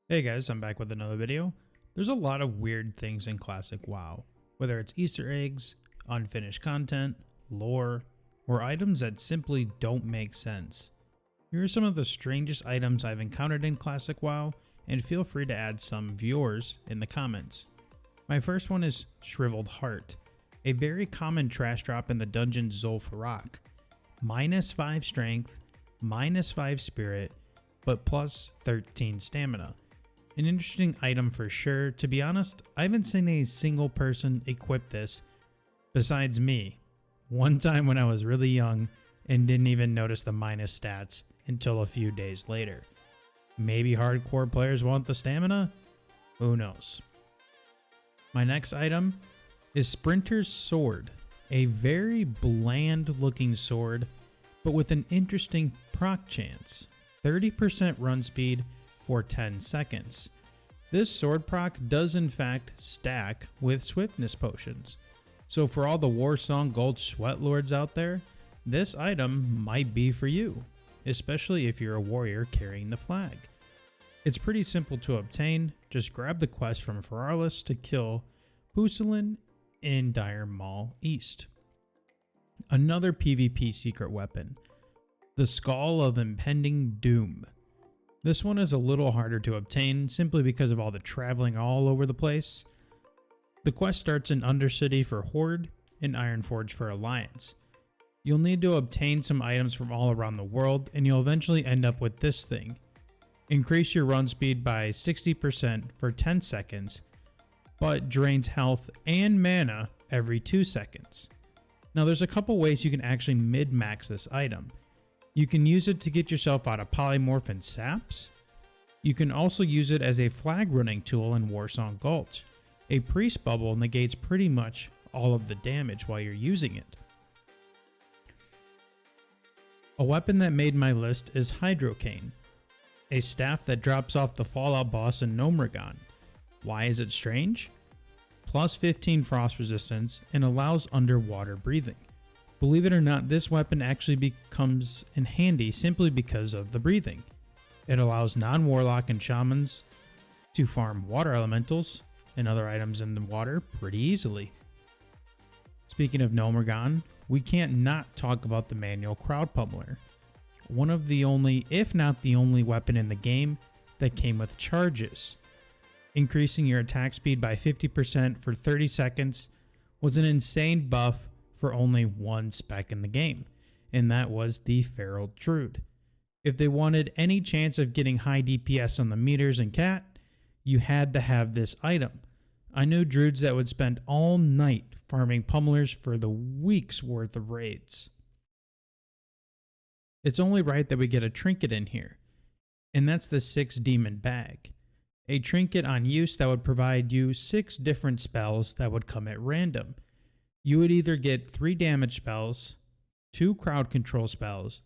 Hey guys, I'm back with another video. There's a lot of weird things in classic WoW, whether it's Easter eggs, unfinished content, lore, or items that simply don't make sense. Here are some of the strangest items I've encountered in classic WoW, and feel free to add some of yours in the comments. My first one is Shriveled Heart, a very common trash drop in the dungeon Zul'Farrak. -5 strength, -5 spirit, but plus 13 stamina. An interesting item for sure. To be honest, I haven't seen a single person equip this besides me. One time when I was really young and didn't even notice the minus stats until a few days later. Maybe hardcore players want the stamina? Who knows? My next item is Sprinter's Sword, a very bland looking sword, but with an interesting proc chance. 30% run speed for 10 seconds. This sword proc does in fact stack with swiftness potions. So for all the Warsong Gold sweat lords out there, this item might be for you, especially if you're a warrior carrying the flag. It's pretty simple to obtain, just grab the quest from Feralis to kill Pusillan in Dire Maul East. Another PvP secret weapon, the Skull of Impending Doom. This one is a little harder to obtain simply because of all the traveling all over the place. The quest starts in Undercity for Horde and Ironforge for Alliance. You'll need to obtain some items from all around the world and you'll eventually end up with this thing. Increase your run speed by 60% for 10 seconds, but drains health and mana every 2 seconds. Now there's a couple ways you can actually mid-max this item. You can use it to get yourself out of polymorph and saps. You can also use it as a flag running tool in Warsong Gulch. A priest bubble negates pretty much all of the damage while you're using it. A weapon that made my list is Hydrocane, a staff that drops off the Fallout boss in Gnomeregan. Why is it strange? Plus 15 frost resistance and allows underwater breathing. Believe it or not, this weapon actually becomes in handy simply because of the breathing. It allows non-warlock and shamans to farm water elementals and other items in the water pretty easily. Speaking of Gnomeregan, we can't not talk about the manual crowd pummeler. One of the only, if not the only weapon in the game that came with charges. Increasing your attack speed by 50% for 30 seconds was an insane buff for only one spec in the game, and that was the Feral Druid. If they wanted any chance of getting high DPS on the meters and cat, you had to have this item. I knew druids that would spend all night farming pummelers for the week's worth of raids. It's only right that we get a trinket in here, and that's the 6 demon bag. A trinket on use that would provide you 6 different spells that would come at random. You would either get 3 damage spells, 2 crowd control spells,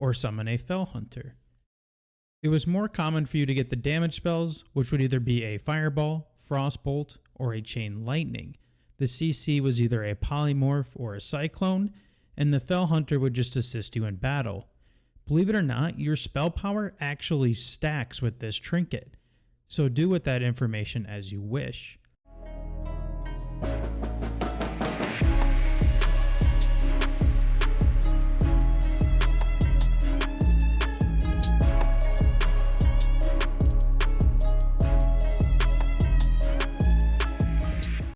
or summon a Fell Hunter. It was more common for you to get the damage spells, which would either be a Fireball, Frostbolt, or a Chain Lightning. The CC was either a Polymorph or a Cyclone, and the Fell Hunter would just assist you in battle. Believe it or not, your spell power actually stacks with this trinket, so do with that information as you wish.